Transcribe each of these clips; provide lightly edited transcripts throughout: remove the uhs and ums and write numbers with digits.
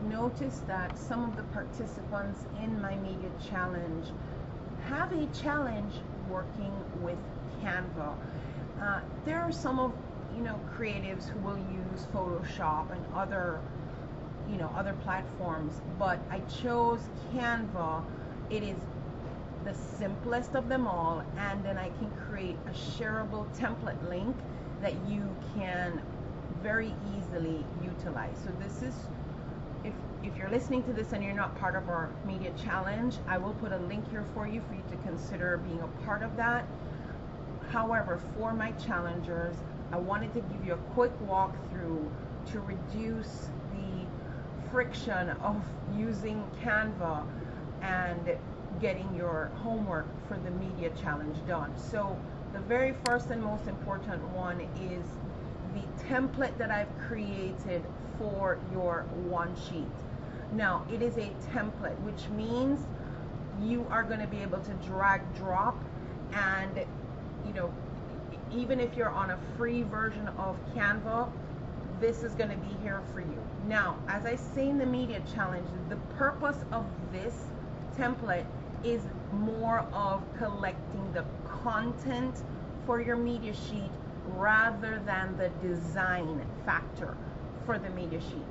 noticed that some of the participants in my media challenge have a challenge working with Canva. There are some of creatives who will use Photoshop and other other platforms, but I chose Canva. It is the simplest of them all, and then I can create a shareable template link that you can very easily utilize. So this is, if you're listening to this and you're not part of our media challenge, I will put a link here for you to consider being a part of that. However, for my challengers, I wanted to give you a quick walkthrough to reduce the friction of using Canva and getting your homework for the media challenge done. So the very first and most important one is the template that I've created for your one sheet. Now, it is a template, which means you are going to be able to drag drop, and even if you're on a free version of Canva, this is going to be here for you. Now, as I say in the media challenge, the purpose of this template is more of collecting the content for your media sheet rather than the design factor for the media sheet.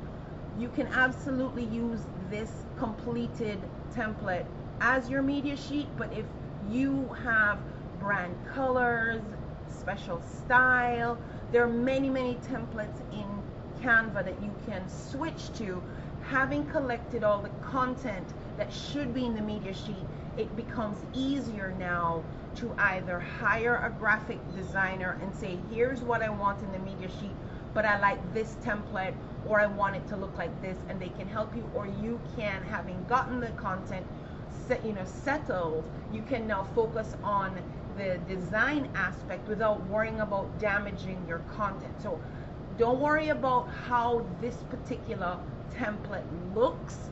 You can absolutely use this completed template as your media sheet, but if you have brand colors, special style, there are many templates in Canva that you can switch to. Having collected all the content that should be in the media sheet, it becomes easier now to either hire a graphic designer and say, here's what I want in the media sheet, but I like this template, or I want it to look like this, and they can help you. Or you can, having gotten the content settled, you can now focus on the design aspect without worrying about damaging your content. So don't worry about how this particular template looks.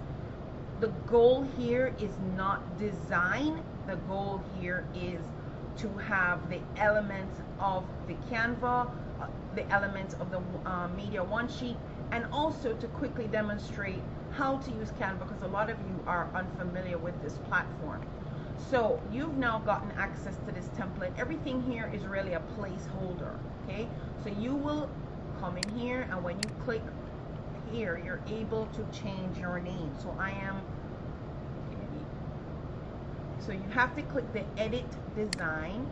The goal here is not design. The goal here is to have the elements of the Canva, the elements of the media one sheet, and also to quickly demonstrate how to use Canva, because a lot of you are unfamiliar with this platform. So you've now gotten access to this template. Everything here is really a placeholder, okay? So you will come in here, and when you click here, you're able to change your name. So so you have to click the edit design.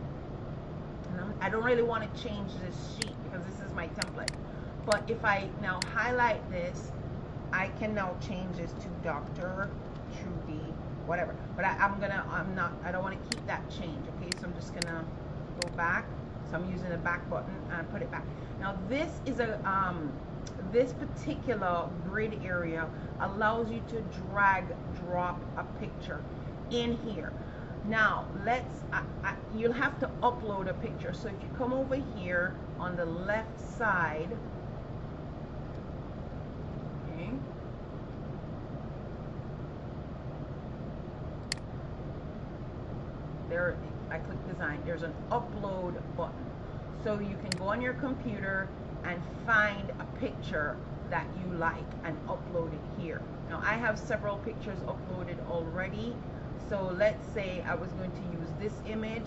And I don't really want to change this sheet because this is my template. But if I now highlight this, I can now change this to Dr. Trudy, whatever. But I don't want to keep that change, okay? So I'm just gonna go back. So I'm using the back button and put it back. Now this is this particular grid area allows you to drag drop a picture in here. Now you'll have to upload a picture. So if you come over here on the left side, okay, there, I click design, there's an upload button. So you can go on your computer and find a picture that you like and upload it here. Now I have several pictures uploaded already. So let's say I was going to use this image.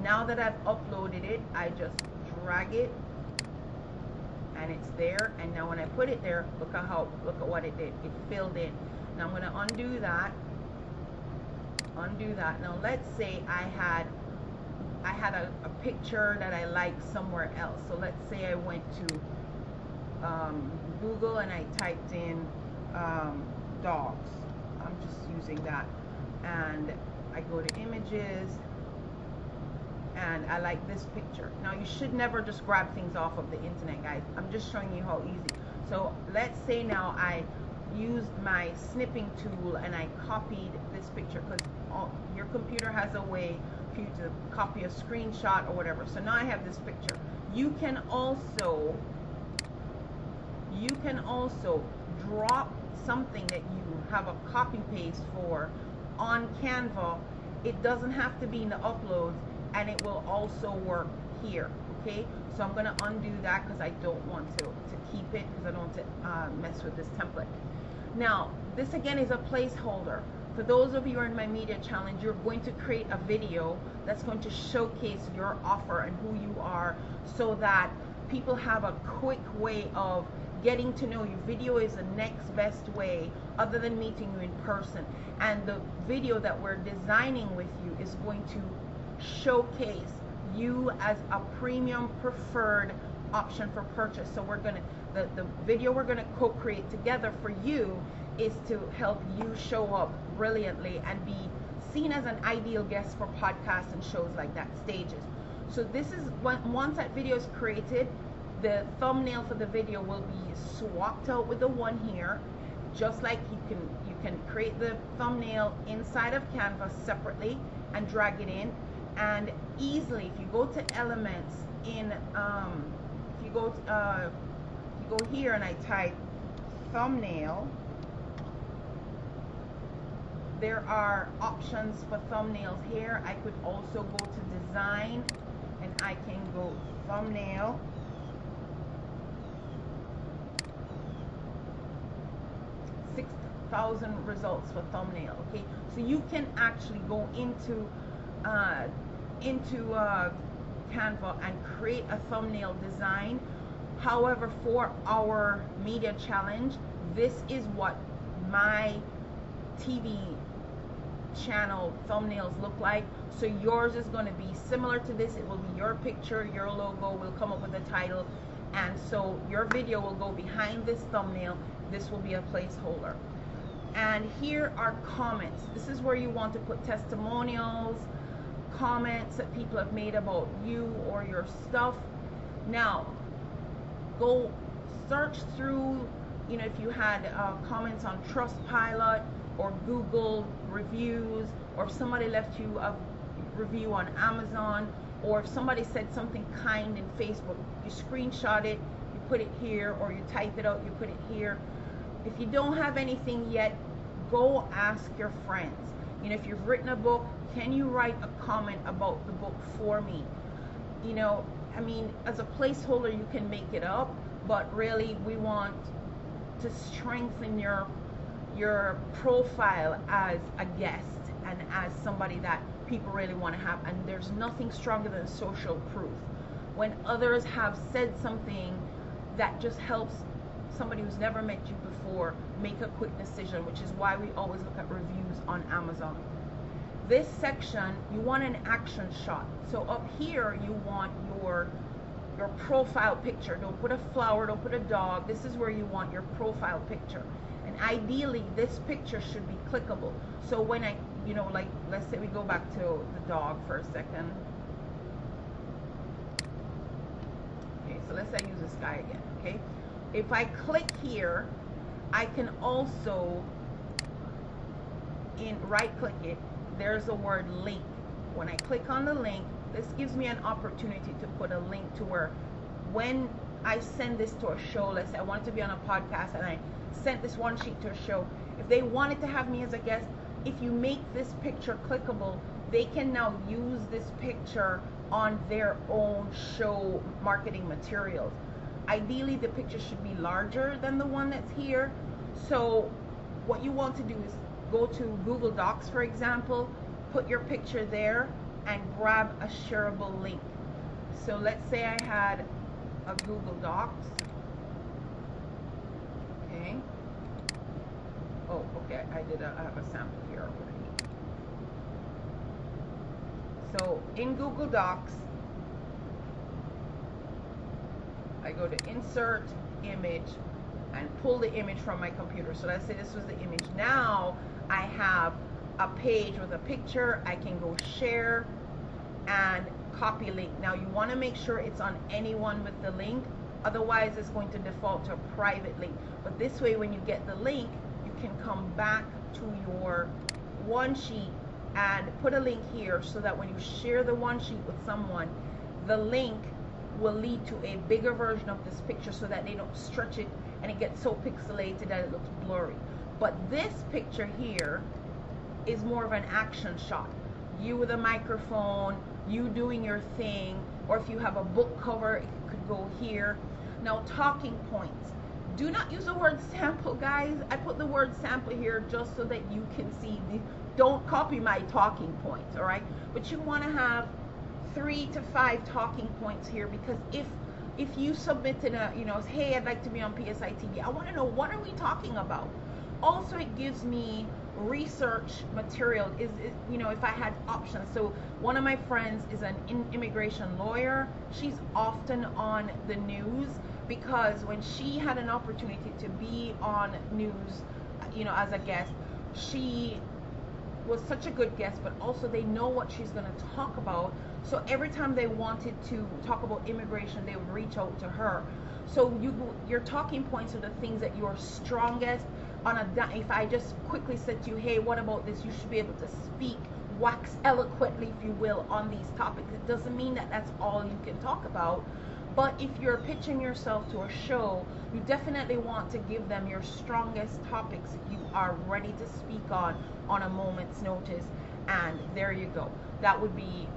Now that I've uploaded it, I just drag it and it's there. And now when I put it there, look at what it did. It filled in. Now I'm going to undo that. Now let's say I had a picture that I liked somewhere else. So let's say I went to Google and I typed in dogs. I'm just using that, and I go to images and I like this picture. Now you should never just grab things off of the internet, guys. I'm just showing you how easy. So let's say now I used my snipping tool and I copied this picture, because your computer has a way for you to copy a screenshot or whatever. So now I have this picture. You can also drop something that you have a copy paste for on Canva. It doesn't have to be in the uploads, and it will also work here, Okay, so I'm going to undo that because I don't want to keep it, because I don't want to mess with this template. Now, this again is a placeholder. For those of you who are in my media challenge, you're going to create a video that's going to showcase your offer and who you are, so that people have a quick way of getting to know you. Video is the next best way other than meeting you in person. And the video that we're designing with you is going to showcase you as a premium preferred option for purchase. So we're going to, the video we're going to co-create together for you is to help you show up brilliantly and be seen as an ideal guest for podcasts and shows like that, stages. So this is, once that video is created, the thumbnail for the video will be swapped out with the one here, just like you can create the thumbnail inside of Canva separately and drag it in, and easily, if you go to elements in if you go here and I type thumbnail, there are options for thumbnails here. I could also go to design and I can go thumbnail. Thousand results for thumbnail. Okay, so you can actually go into Canva and create a thumbnail design. However, for our media challenge, this is what my TV channel thumbnails look like. So yours is going to be similar to this. It will be your picture, your logo. We'll come up with a title, and so your video will go behind this thumbnail. This will be a placeholder. And here are comments. This is where you want to put testimonials, comments that people have made about you or your stuff. Now, go search through, you know, if you had comments on Trustpilot or Google reviews, or if somebody left you a review on Amazon, or if somebody said something kind in Facebook, you screenshot it, you put it here, or you type it out, you put it here. If you don't have anything yet, go ask your friends. You know, if you've written a book, can you write a comment about the book for me? You know, I mean, as a placeholder, you can make it up, but really we want to strengthen your profile as a guest and as somebody that people really want to have. And there's nothing stronger than social proof. When others have said something that just helps somebody who's never met you before make a quick decision, which is why we always look at reviews on Amazon. This section, you want an action shot. So up here, you want your profile picture. Don't put a flower, don't put a dog. This is where you want your profile picture. And ideally, this picture should be clickable. So when I, you know, like, let's say we go back to the dog for a second. Okay, so let's say I use this guy again, okay? If I click here, I can also, right click it, there's the word link. When I click on the link, this gives me an opportunity to put a link to where when I send this to a show, let's say I want it to be on a podcast and I sent this one sheet to a show, if they wanted to have me as a guest, if you make this picture clickable, they can now use this picture on their own show marketing materials. Ideally, the picture should be larger than the one that's here. So what you want to do is go to Google Docs, for example, put your picture there and grab a shareable link. So let's say I had a Google Docs. Okay. Oh, okay, I have a sample here already. So in Google Docs, I go to insert image and pull the image from my computer. So let's say this was the image. Now I have a page with a picture. I can go share and copy link. Now you want to make sure it's on anyone with the link, otherwise it's going to default to a private link. But this way, when you get the link, you can come back to your one sheet and put a link here, so that when you share the one sheet with someone, the link will lead to a bigger version of this picture, so that they don't stretch it and it gets so pixelated that it looks blurry. But this picture here is more of an action shot. You with a microphone, you doing your thing, or if you have a book cover, it could go here. Now, talking points. Do not use the word sample, guys. I put the word sample here just so that you can see. Don't copy my talking points, all right? But you want to have 3 to 5 talking points here, because if you submitted a, hey, I'd like to be on PSI TV, I want to know, what are we talking about? Also, it gives me research material. If I had options. So one of my friends is an immigration lawyer. She's often on the news, because when she had an opportunity to be on news, as a guest, she was such a good guest, but also they know what she's going to talk about. So every time they wanted to talk about immigration, they would reach out to her. So your talking points are the things that you're strongest on. If I just quickly said to you, hey, what about this? You should be able to speak, wax eloquently, if you will, on these topics. It doesn't mean that that's all you can talk about. But if you're pitching yourself to a show, you definitely want to give them your strongest topics that you are ready to speak on a moment's notice. And there you go. That would be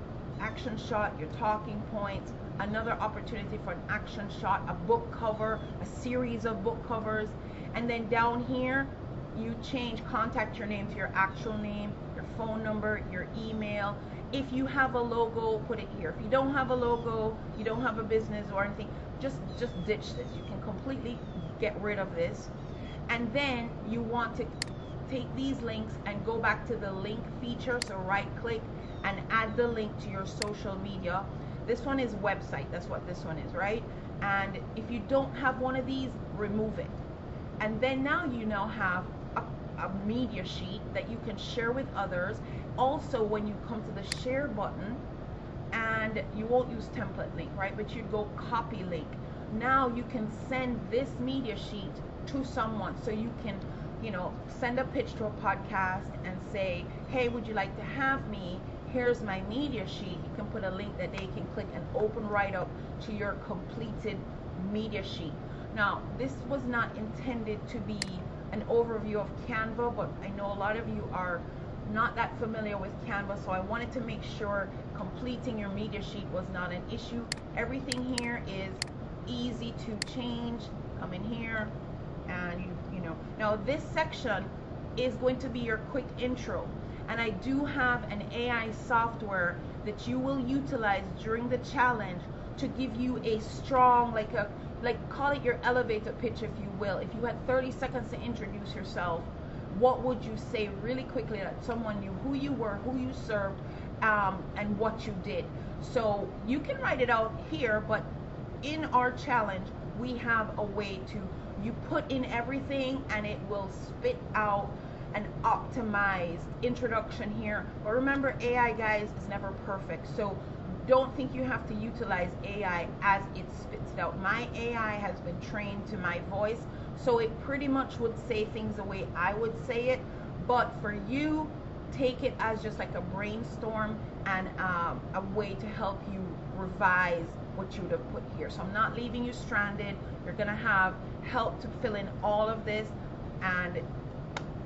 action shot, your talking points, another opportunity for an action shot, a book cover, a series of book covers. And then down here, you change contact your name to your actual name, your phone number, your email. If you have a logo, put it here. If you don't have a logo, you don't have a business or anything, just ditch this. You can completely get rid of this. And then you want to take these links and go back to the link feature. So right click and add the link to your social media. This one is website. That's what this one is, right? And if you don't have one of these, remove it. And then now you now have a media sheet that you can share with others. Also, when you come to the share button, and you won't use template link, right? But you'd go copy link. Now you can send this media sheet to someone. So you can, send a pitch to a podcast and say, hey, would you like to have me? Here's my media sheet. You can put a link that they can click and open right up to your completed media sheet. Now, this was not intended to be an overview of Canva, but I know a lot of you are not that familiar with Canva, so I wanted to make sure completing your media sheet was not an issue. Everything here is easy to change. Come in here, and now this section is going to be your quick intro, and I do have an AI software that you will utilize during the challenge to give you a strong, call it your elevator pitch, if you will. If you had 30 seconds to introduce yourself, what would you say really quickly that someone knew who you were, who you served, and what you did? So you can write it out here, but in our challenge, we have a way to, you put in everything and it will spit out an optimized introduction here. But remember, AI, guys, is never perfect. So don't think you have to utilize AI as it spits it out. My AI has been trained to my voice, so it pretty much would say things the way I would say it. But for you, take it as just like a brainstorm and a way to help you revise what you would have put here. So I'm not leaving you stranded. You're gonna have help to fill in all of this. And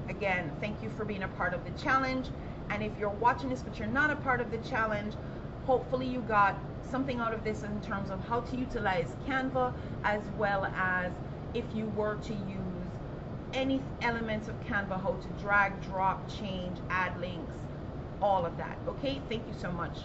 again, thank you for being a part of the challenge. And if you're watching this but you're not a part of the challenge, hopefully you got something out of this in terms of how to utilize Canva, as well as if you were to use any elements of Canva, how to drag, drop, change, add links, all of that. Okay, thank you so much.